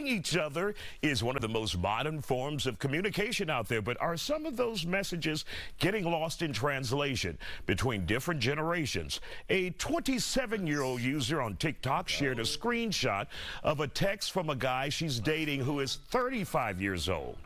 each other is one of the most modern forms of communication out there, but are some of those messages getting lost in translation between different generations? A 27-year-old user on TikTok shared a screenshot of a text from a guy she's dating who is 35 years old.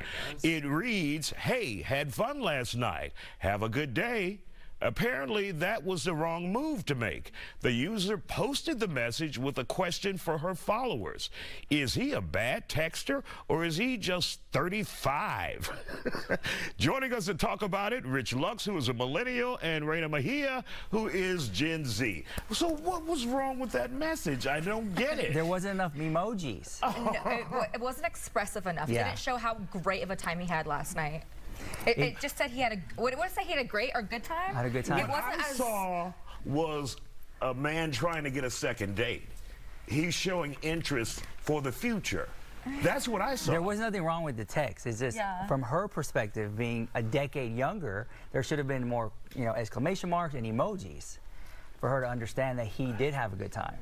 It reads, "Hey, had fun last night. Have a good day." Apparently, that was the wrong move to make. The user posted the message with a question for her followers. Is he a bad texter, or is he just 35? Joining us to talk about it, Rich Lux, who is a millennial, and Reina Mejia, who is Gen Z. So what was wrong with that message? I don't get it. There wasn't enough emojis. No, it wasn't expressive enough. Yeah. It didn't show how great of a time he had last night. It just said he had a, what did it say, he had a great or good time? Had a good time. What I saw was a man trying to get a second date. He's showing interest for the future. That's what I saw. There was nothing wrong with the text. It's just from her perspective, being a decade younger, there should have been more, exclamation marks and emojis for her to understand that he did have a good time.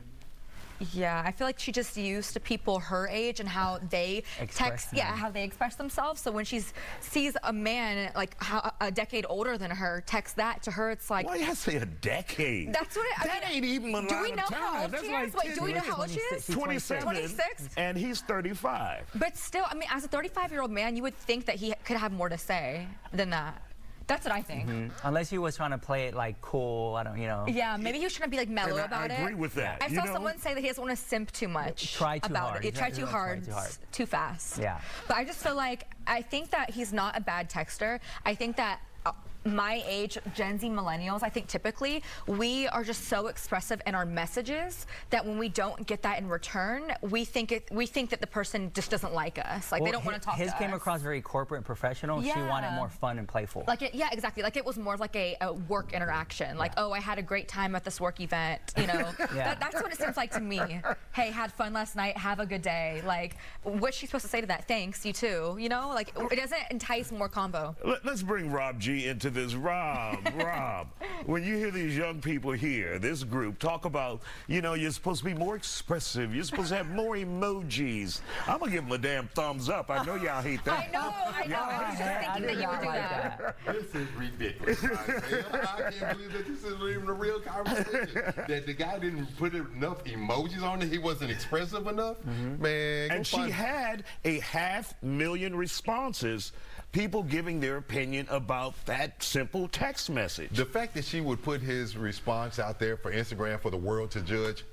Yeah, I feel like she's just used to people her age and how they how they express themselves. So when she sees a man like a decade older than her text that to her, it's like, why you say a decade? That's what that ain't even a lot of time. Do we know how old she is? Wait, do we know how old she is? 27. 26? And he's 35. But still, I mean, as a 35-year-old man, you would think that he could have more to say than that. That's what I think. Unless he was trying to play it like cool, I don't, Yeah, maybe he was trying to be like mellow about it. I agree with that. I saw someone say that he doesn't want to simp too much. Try too about hard. It. Try too hard, too fast. Yeah. But I just feel like, I think that he's not a bad texter. I think that my age, Gen Z millennials, I think typically we are just so expressive in our messages that when we don't get that in return, we think that the person just doesn't like us. Like, they don't want to talk to us. His came across very corporate and professional. Yeah. She wanted more fun and playful. Yeah, exactly. Like, it was more like a work interaction. Like, oh, I had a great time at this work event. That's what it seems like to me. Hey, had fun last night. Have a good day. Like, what's she supposed to say to that? Thanks, you too. Like, it doesn't entice more combo. Let's bring Rob G into this. Rob, when you hear these young people here, this group, talk about, you're supposed to be more expressive. You're supposed to have more emojis. I'm going to give them a damn thumbs up. I know y'all hate that. I know. I was just thinking that you would do that. This is ridiculous. I can't believe that this isn't even a real conversation. That the guy didn't put enough emojis on it. He wasn't expressive enough. Man, and she had a 500,000 responses, people giving their opinion about that simple text message. The fact that she would put his response out there for Instagram for the world to judge,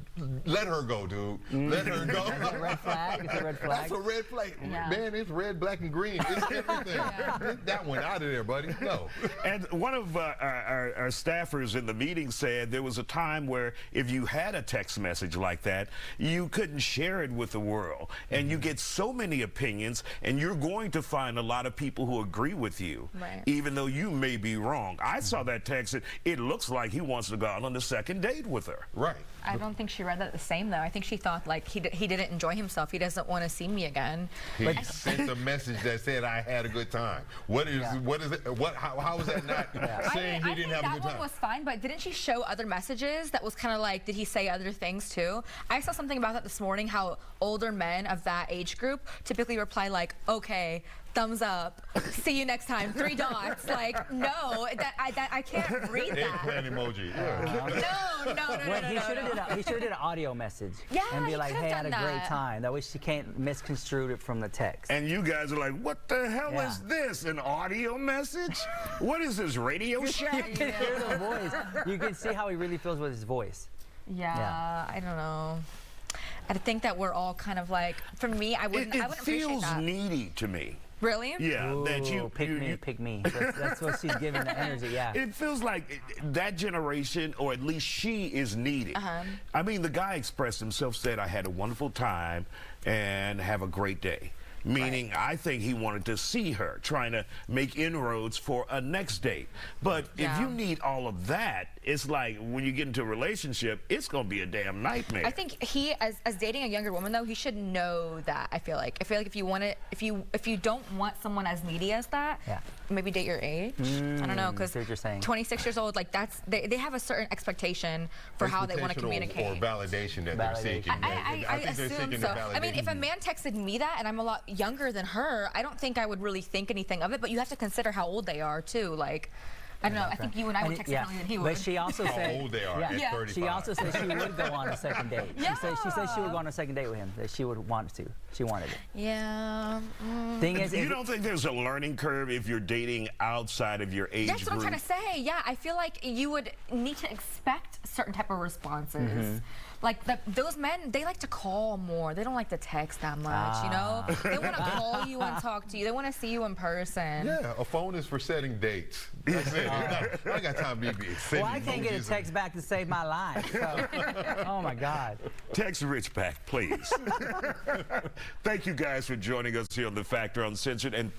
let her go, dude. Let her go. Is it a red flag? Is it a red flag? That's a red flag. Yeah. Man, it's red, black, and green. It's everything. Get that one out of there, buddy. No. And one of our staffers in the meeting said there was a time where if you had a text message like that, you couldn't share it with the world. And you get so many opinions, and you're going to find a lot of people who agree with you, even though you may be wrong. I saw that text. It looks like he wants to go out on the second date with her. Right. I don't think she read that the same, though. I think she thought, like, he didn't enjoy himself. He doesn't want to see me again. He sent a message that said, I had a good time. What is it? How is that not saying he didn't have a good time? That one was fine, but didn't she show other messages that was kind of like, did he say other things, too? I saw something about that this morning, how older men of that age group typically reply, like, okay, thumbs up, see you next time, 3 dots. Like, no, I can't read that. Eggplant emoji. No. He should have did an audio message. Yeah, and be like, hey, I had a done great that. time. That way she can't misconstrue it from the text. And you guys are like, what the hell is this? An audio message? What is this, Radio Shack? You can hear the voice. You can see how he really feels with his voice. Yeah, I don't know. I think that we're all kind of like, for me, I wouldn't appreciate that. It feels needy to me. Really? Yeah. Ooh, that you pick me. That's what she's giving the energy. Yeah. It feels like that generation, or at least she, is needed. I mean, the guy expressed himself, said, I had a wonderful time and have a great day. meaning I think he wanted to see her, trying to make inroads for a next date. But if you need all of that, it's like when you get into a relationship, it's going to be a damn nightmare. I think he, as dating a younger woman though, he should know that. I feel like if you want it, if you don't want someone as needy as that, maybe date your age. I don't know, because 26 years old, like they have a certain expectation for how they want to communicate. Or validation that they're seeking. I think they're seeking so. I mean, if a man texted me that and I'm a lot younger than her, I don't think I would really think anything of it. But you have to consider how old they are too. Like, I don't know. I think you and I would text differently than he would. But she also said how old they are at 35. She also said she would go on a second date. She said she would go on a second date with him. That she would want to. She wanted it. Yeah. Thing is, you don't think there's a learning curve if you're dating outside of your age group? That's what I'm trying to say. Yeah, I feel like you would need to expect certain type of responses. Like those men, they like to call more. They don't like to text that much, you know? They want to call you and talk to you. They want to see you in person. Yeah, a phone is for setting dates. That's it. I got time to be well, I can't get a text back to save my life. So. Oh, my God. Text Rich back, please. Thank you guys for joining us here on The Factor Uncensored. And